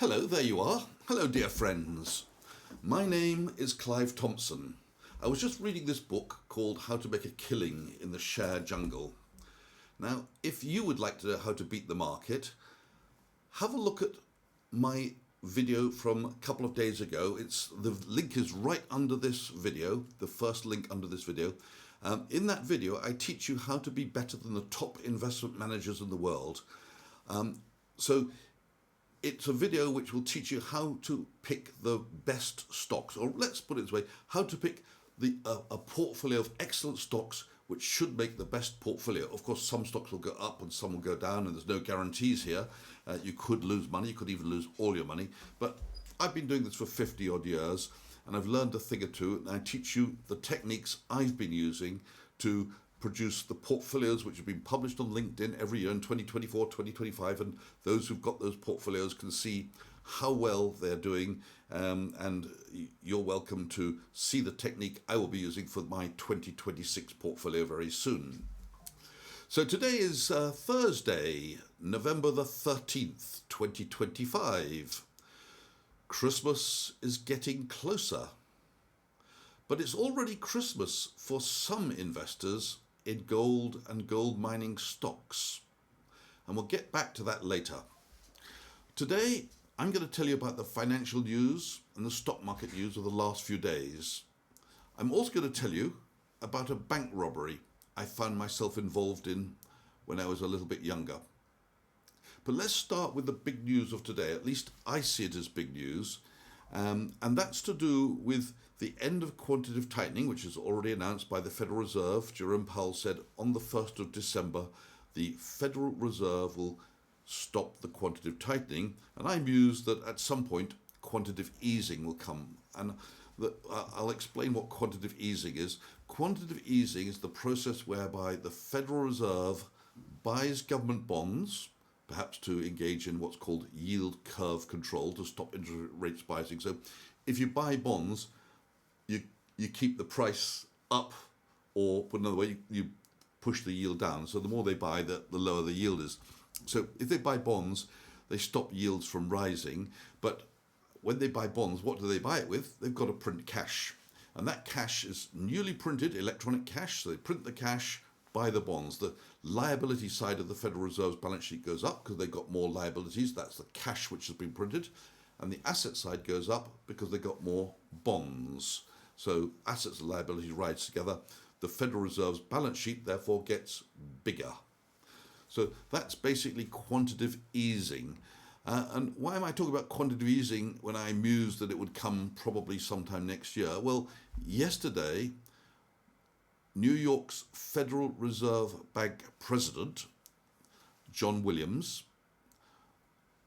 Hello, there you are. Hello, dear friends. My name is Clive Thompson. I was just reading this book called How to Make a Killing in the Share Jungle. Now, if you would like to know how to beat the market, have a look at my video from a couple of days ago. The link is right under this video, the first link under this video. In that video, I teach you how to be better than the top investment managers in the world. So it's a video which will teach you how to pick the best stocks, or let's put it this way, how to pick a portfolio of excellent stocks which should make the best portfolio. Of course, some stocks will go up and some will go down, and there's no guarantees here. You could lose money, you could even lose all your money. But I've been doing this for 50 odd years, and I've learned a thing or two, and I teach you the techniques I've been using to produce the portfolios which have been published on LinkedIn every year in 2024, 2025, and those who've got those portfolios can see how well they're doing, and you're welcome to see the technique I will be using for my 2026 portfolio very soon. So today is Thursday, November the 13th, 2025. Christmas is getting closer. But it's already Christmas for some investors in gold and gold mining stocks. And we'll get back to that later. Today, I'm going to tell you about the financial news and the stock market news of the last few days. I'm also going to tell you about a bank robbery I found myself involved in when I was a little bit younger. But let's start with the big news of today. At least I see it as big news. And that's to do with the end of quantitative tightening, which is already announced by the Federal Reserve. Jerome Powell said on the 1st of December, the Federal Reserve will stop the quantitative tightening. And I mused that at some point, quantitative easing will come. And I'll explain what quantitative easing is. Quantitative easing is the process whereby the Federal Reserve buys government bonds, perhaps to engage in what's called yield curve control to stop interest rates rising. So if you buy bonds, you keep the price up, or put another way, you push the yield down. So the more they buy, the lower the yield is. So if they buy bonds, they stop yields from rising. But when they buy bonds, what do they buy it with? They've got to print cash. And that cash is newly printed, electronic cash. So they print the cash, buy the bonds. The liability side of the Federal Reserve's balance sheet goes up because they've got more liabilities. That's the cash which has been printed. And the asset side goes up because they've got more bonds. So assets and liabilities rise together. The Federal Reserve's balance sheet therefore gets bigger. So that's basically quantitative easing. And why am I talking about quantitative easing when I mused that it would come probably sometime next year? Well, yesterday, New York's Federal Reserve Bank President, John Williams,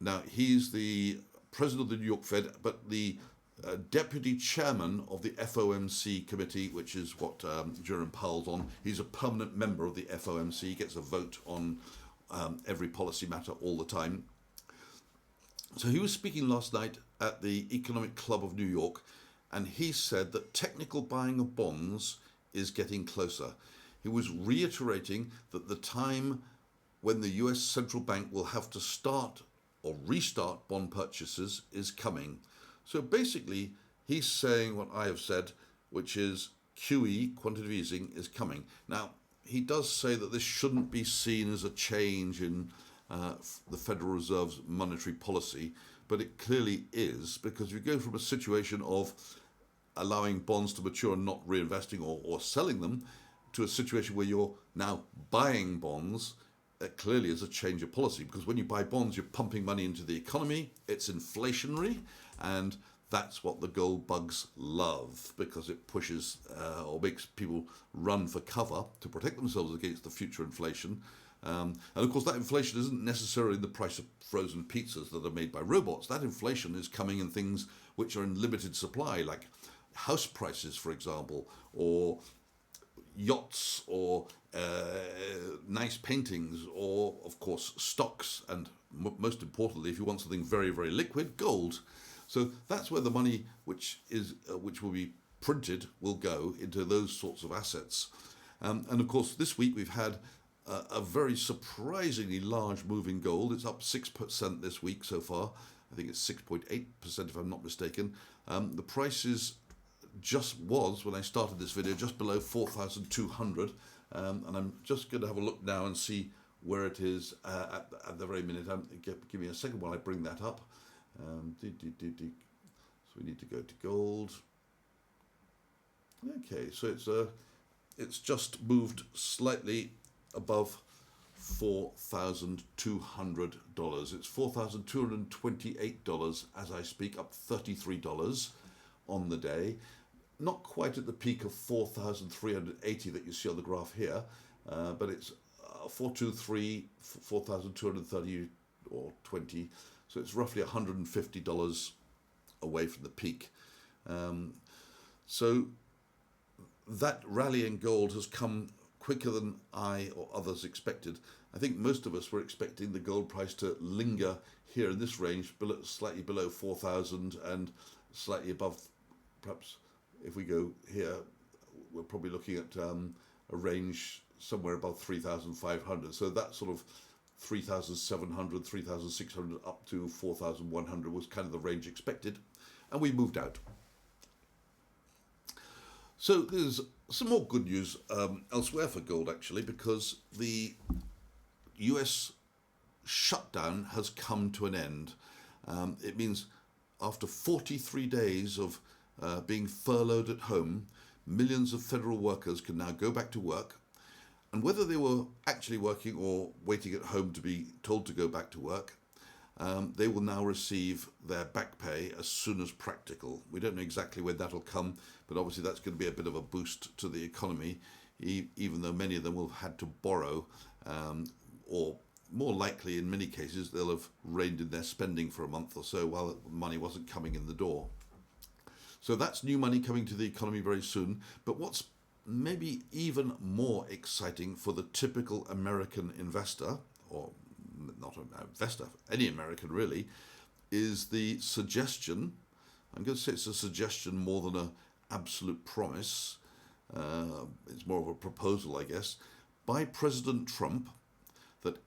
now he's the president of the New York Fed, but the deputy chairman of the FOMC committee, which is what Jerome Powell's on. He's a permanent member of the FOMC. He gets a vote on every policy matter all the time. So he was speaking last night at the Economic Club of New York, and he said that technical buying of bonds is getting closer. He was reiterating that the time when the US central bank will have to start or restart bond purchases is coming. So basically, he's saying what I have said, which is QE, quantitative easing, is coming. Now, he does say that this shouldn't be seen as a change in the Federal Reserve's monetary policy, but it clearly is, because you go from a situation of allowing bonds to mature and not reinvesting or selling them to a situation where you're now buying bonds. It clearly is a change of policy, because when you buy bonds, you're pumping money into the economy. It's inflationary, and that's what the gold bugs love, because it pushes or makes people run for cover to protect themselves against the future inflation. And of course, that inflation isn't necessarily the price of frozen pizzas that are made by robots. That inflation is coming in things which are in limited supply, like house prices, for example, or yachts, or nice paintings, or of course stocks, and most importantly, if you want something very, very liquid, gold. So that's where the money which will be printed will go into those sorts of assets. And of course, this week we've had a very surprisingly large move in gold. It's up 6% this week so far. I think it's 6.8% if I'm not mistaken. The price was, when I started this video, just below 4,200. And I'm just going to have a look now and see where it is at the very minute. Give me a second while I bring that up. So we need to go to gold. Okay, so it's just moved slightly above $4,200. It's $4,228 as I speak, up $33 on the day. Not quite at the peak of 4,380 that you see on the graph here, but it's 4,230 or 20, so it's roughly $150 away from the peak. So that rally in gold has come quicker than I or others expected. I think most of us were expecting the gold price to linger here in this range, slightly below 4,000 and slightly above. Perhaps if we go here, we're probably looking at a range somewhere above 3,500. So that sort of 3,700, 3,600 up to 4,100 was kind of the range expected, and we moved out. So there's some more good news elsewhere for gold, actually, because the US shutdown has come to an end. It means after 43 days of being furloughed at home, millions of federal workers can now go back to work. And whether they were actually working or waiting at home to be told to go back to work, they will now receive their back pay as soon as practical. We don't know exactly when that'll come, but obviously that's going to be a bit of a boost to the economy, even though many of them will have had to borrow, or more likely in many cases they'll have reined in their spending for a month or so while money wasn't coming in the door. So that's new money coming to the economy very soon. But what's maybe even more exciting for the typical American investor, or not an investor, any American really, is the suggestion, I'm going to say it's a suggestion more than an absolute promise, it's more of a proposal, I guess, by President Trump that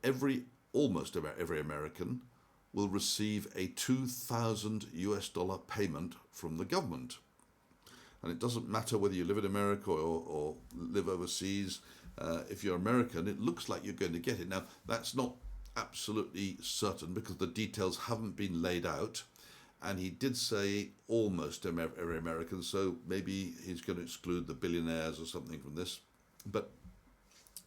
almost every American will receive a $2,000 payment from the government. And it doesn't matter whether you live in America or live overseas. If you're American, it looks like you're going to get it. Now, that's not absolutely certain because the details haven't been laid out. And he did say almost every American, so maybe he's going to exclude the billionaires or something from this. But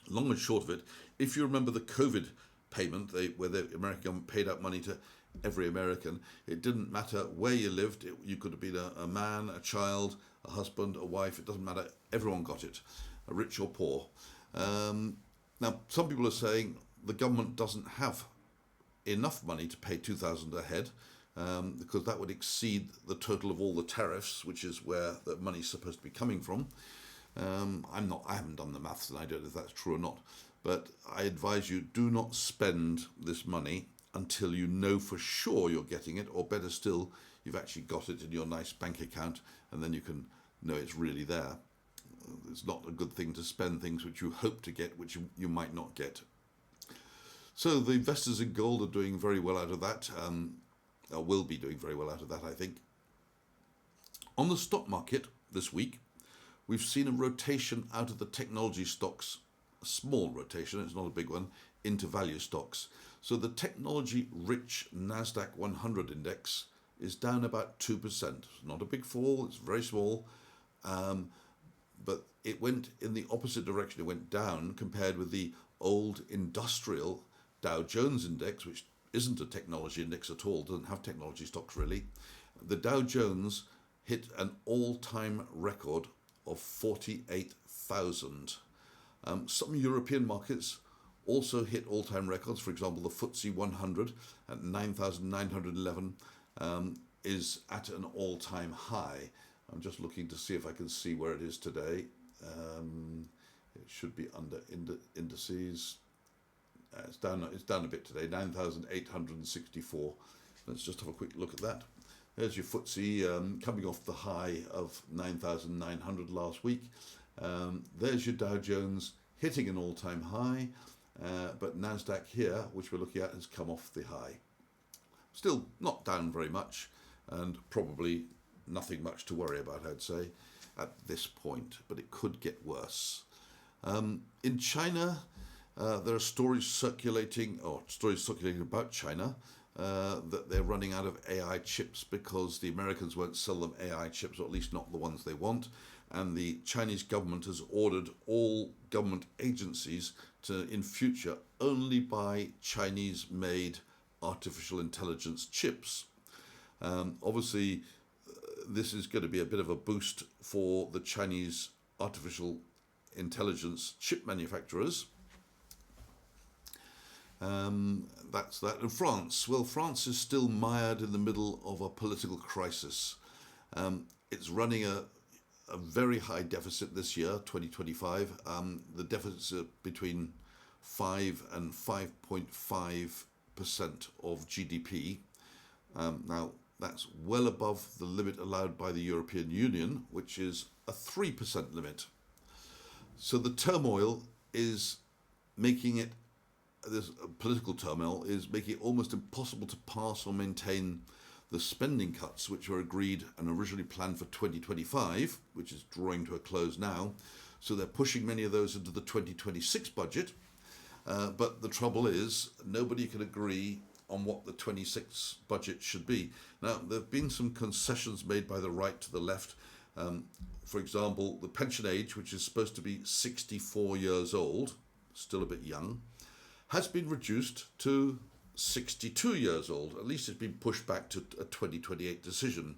long and short of it, if you remember the COVID payment, where the American government paid out money to every American, it didn't matter where you lived. You could have been a man, a child, a husband, a wife, it doesn't matter. Everyone got it, rich or poor. Now, some people are saying the government doesn't have enough money to pay $2,000 a head, because that would exceed the total of all the tariffs, which is where the money's supposed to be coming from. I haven't done the maths, and I don't know if that's true or not. But I advise you, do not spend this money until you know for sure you're getting it, or better still, you've actually got it in your nice bank account, and then you can know it's really there. It's not a good thing to spend things which you hope to get, which you might not get. So the investors in gold are doing very well out of that, or will be doing very well out of that, I think. On the stock market this week, we've seen a rotation out of the technology stocks, a small rotation, it's not a big one, into value stocks. So the technology-rich NASDAQ 100 index is down about 2%. Not a big fall, it's very small, but it went in the opposite direction. It went down compared with the old industrial Dow Jones index, which isn't a technology index at all, doesn't have technology stocks really. The Dow Jones hit an all-time record of 48,000. Some European markets also hit all-time records. For example, the FTSE 100 at 9,911 is at an all-time high. I'm just looking to see if I can see where it is today. It should be under indices. It's down a bit today, 9,864. Let's just have a quick look at that. There's your FTSE coming off the high of 9,900 last week. There's your Dow Jones hitting an all-time high, but NASDAQ here, which we're looking at, has come off the high. Still not down very much, and probably nothing much to worry about, I'd say, at this point, but it could get worse. In China, there are stories circulating about China that they're running out of AI chips because the Americans won't sell them AI chips, or at least not the ones they want. And the Chinese government has ordered all government agencies to, in future, only buy Chinese-made artificial intelligence chips. Obviously, this is going to be a bit of a boost for the Chinese artificial intelligence chip manufacturers. That's that. And France. Well, France is still mired in the middle of a political crisis. It's running a very high deficit this year, 2025. The deficit between 5 and 5.5% of GDP. Now, that's well above the limit allowed by the European Union, which is a 3% limit. So the turmoil is making it, this political turmoil is making it almost impossible to pass or maintain the spending cuts which were agreed and originally planned for 2025, which is drawing to a close now. So they're pushing many of those into the 2026 budget. But the trouble is, nobody can agree on what the 26 budget should be. Now, there have been some concessions made by the right to the left. For example, the pension age, which is supposed to be 64 years old, still a bit young, has been reduced to 62 years old. At least it's been pushed back to a 2028 decision.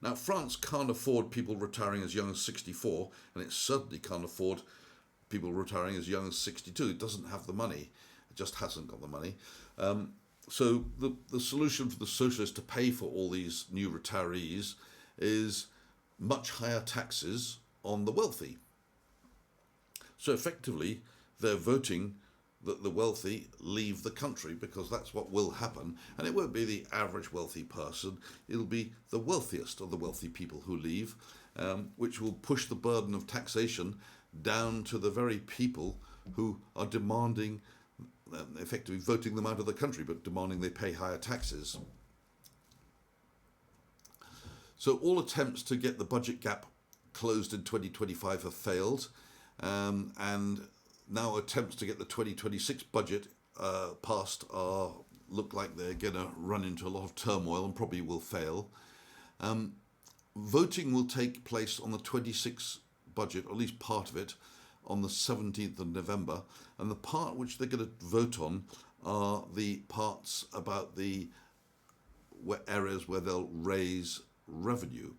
Now, France can't afford people retiring as young as 64, and it certainly can't afford people retiring as young as 62. It doesn't have the money. It just hasn't got the money. So the solution for the socialists to pay for all these new retirees is much higher taxes on the wealthy. So effectively, they're voting that the wealthy leave the country, because that's what will happen. And it won't be the average wealthy person. It'll be the wealthiest of the wealthy people who leave, which will push the burden of taxation down to the very people who are demanding, effectively voting them out of the country, but demanding they pay higher taxes. So all attempts to get the budget gap closed in 2025 have failed, and now attempts to get the 2026 budget passed look like they're going to run into a lot of turmoil and probably will fail. Voting will take place on the 26th budget, or at least part of it, on the 17th of November, and the part which they're going to vote on are the parts about the areas where they'll raise revenue.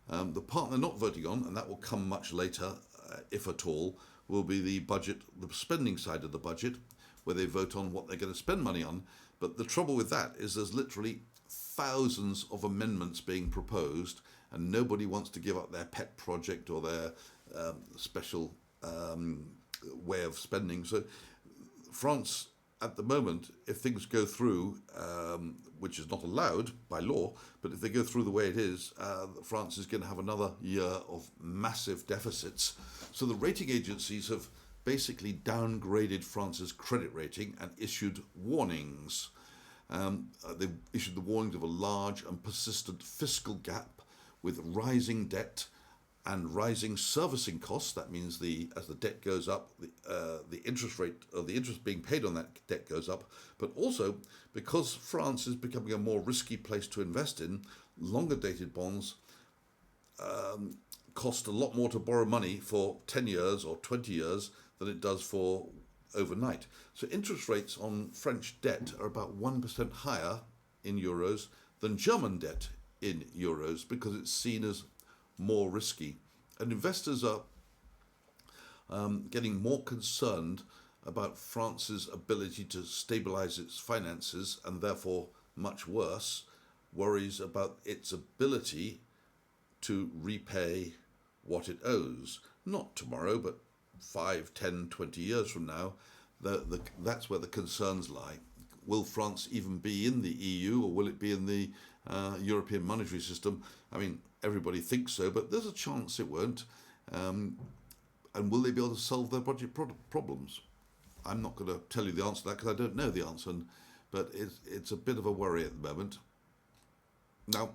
The part they're not voting on, and that will come much later, if at all, will be the budget, the spending side of the budget, where they vote on what they're going to spend money on. But the trouble with that is there's literally thousands of amendments being proposed, and nobody wants to give up their pet project or their special way of spending. So France, at the moment, if things go through, which is not allowed by law, but if they go through the way it is, France is going to have another year of massive deficits. So the rating agencies have basically downgraded France's credit rating and issued warnings. They've issued the warnings of a large and persistent fiscal gap with rising debt and rising servicing costs. That means as the debt goes up, the interest rate, or the interest being paid on that debt goes up. But also, because France is becoming a more risky place to invest in, longer dated bonds cost a lot more to borrow money for 10 years or 20 years than it does for overnight. So interest rates on French debt are about 1% higher in euros than German debt in euros, because it's seen as more risky. And investors are getting more concerned about France's ability to stabilize its finances, and therefore, much worse, worries about its ability to repay what it owes. Not tomorrow, but 5, 10, 20 years from now. That's where the concerns lie. Will France even be in the EU, or will it be in the European monetary system? I mean, everybody thinks so, but there's a chance it won't. And will they be able to solve their budget problems? I'm not going to tell you the answer to that, because I don't know the answer. And but it's a bit of a worry at the moment. Now,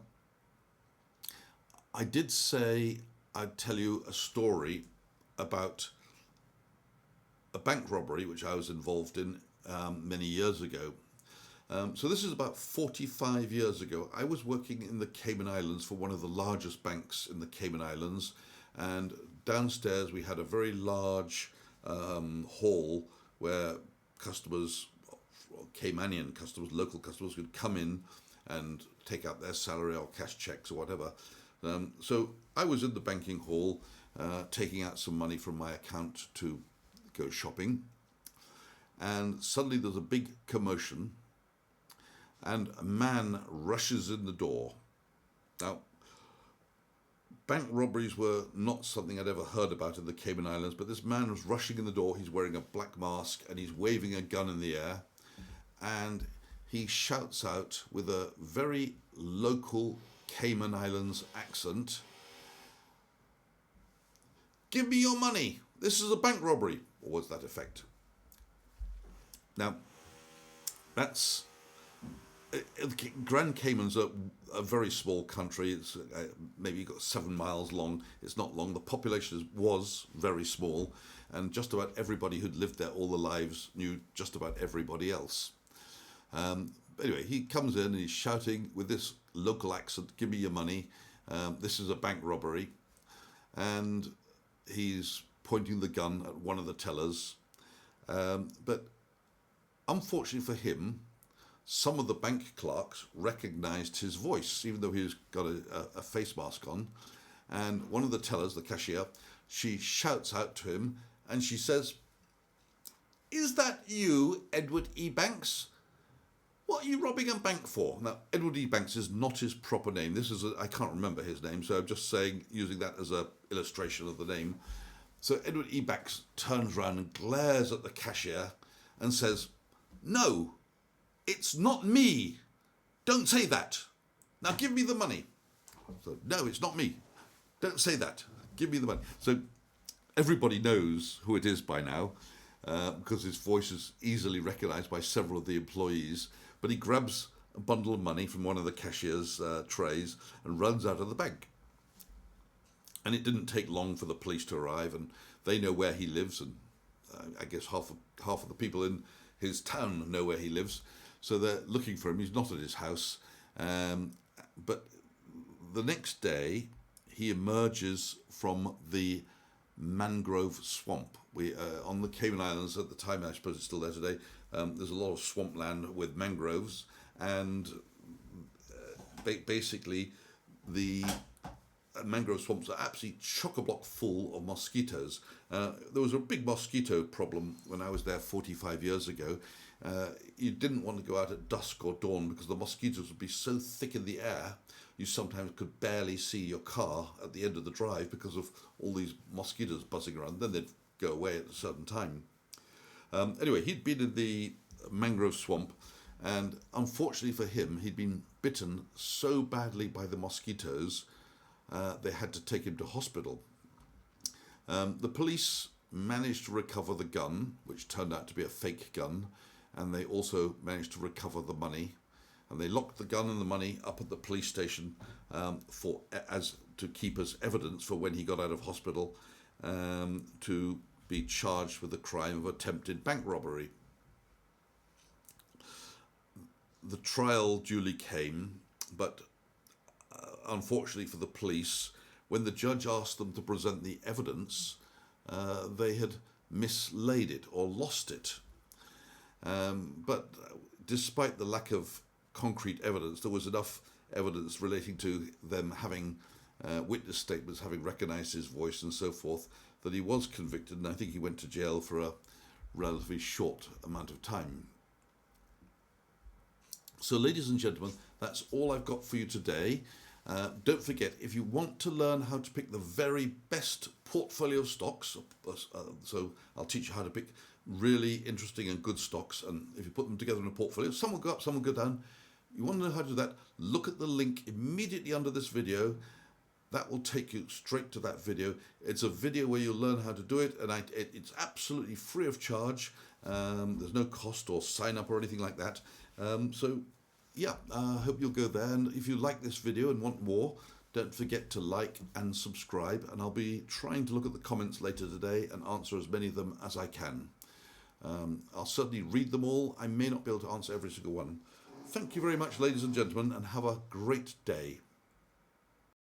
I did say I'd tell you a story about a bank robbery which I was involved in many years ago. So this is about 45 years ago. I was working in the Cayman Islands for one of the largest banks in the Cayman Islands, and downstairs we had a very large hall where customers, Caymanian customers, local customers, could come in and take out their salary or cash checks or whatever. So I was in the banking hall taking out some money from my account to go shopping, and suddenly there's a big commotion and a man rushes in the door. Now, bank robberies were not something I'd ever heard about in the Cayman Islands, but this man was rushing in the door. He's wearing a black mask and he's waving a gun in the air, and he shouts out with a very local Cayman Islands accent, "Give me your money. This is a bank robbery," or was that effect. Now, that's Grand Cayman's a very small country. It's maybe got 7 miles long. It's not long. The population was very small, and just about everybody who'd lived there all their lives knew just about everybody else. Anyway, he comes in and he's shouting with this local accent, "Give me your money. This is a bank robbery." And he's pointing the gun at one of the tellers. But unfortunately for him, some of the bank clerks recognised his voice, even though he's got a face mask on. And one of the tellers, the cashier, she shouts out to him and she says, "Is that you, Edward E. Banks? What are you robbing a bank for?" Now, Edward E. Banks is not his proper name. I can't remember his name, so I'm just using that as an illustration of the name. So Edward E. Banks turns around and glares at the cashier and says, "No, it's not me. Don't say that. Now give me the money." So, "No, it's not me. Don't say that. Give me the money." So everybody knows who it is by now, because his voice is easily recognised by several of the employees. But he grabs a bundle of money from one of the cashier's trays and runs out of the bank. And it didn't take long for the police to arrive, and they know where he lives, and I guess half of the people in his town know where he lives. So they're looking for him. He's not at his house. But the next day, he emerges from the mangrove swamp. On the Cayman Islands at the time, I suppose it's still there today, there's a lot of swampland with mangroves, and basically the mangrove swamps are absolutely chock-a-block full of mosquitoes. There was a big mosquito problem when I was there 45 years ago. You didn't want to go out at dusk or dawn because the mosquitoes would be so thick in the air you sometimes could barely see your car at the end of the drive because of all these mosquitoes buzzing around. Then they'd go away at a certain time. Anyway, he'd been in the mangrove swamp, and unfortunately for him, he'd been bitten so badly by the mosquitoes they had to take him to hospital. The police managed to recover the gun, which turned out to be a fake gun, and they also managed to recover the money. And they locked the gun and the money up at the police station to keep as evidence for when he got out of hospital, to be charged with the crime of attempted bank robbery. The trial duly came, but unfortunately for the police, when the judge asked them to present the evidence, they had mislaid it or lost it. But despite the lack of concrete evidence, there was enough evidence relating to them having witness statements, having recognised his voice and so forth, that he was convicted, and I think he went to jail for a relatively short amount of time. So, ladies and gentlemen, that's all I've got for you today. Don't forget, if you want to learn how to pick the very best portfolio stocks, so I'll teach you how to pick really interesting and good stocks, and if you put them together in a portfolio, some will go up, some will go down. You want to know how to do that? Look at the link immediately under this video. that will take you straight to that video. It's a video where you'll learn how to do it, and it's absolutely free of charge. There's no cost or sign up or anything like that. So yeah, I hope you'll go there. And if you like this video and want more, don't forget to like and subscribe. And I'll be trying to look at the comments later today and answer as many of them as I can. I'll certainly read them all. I may not be able to answer every single one. Thank you very much, ladies and gentlemen, and have a great day.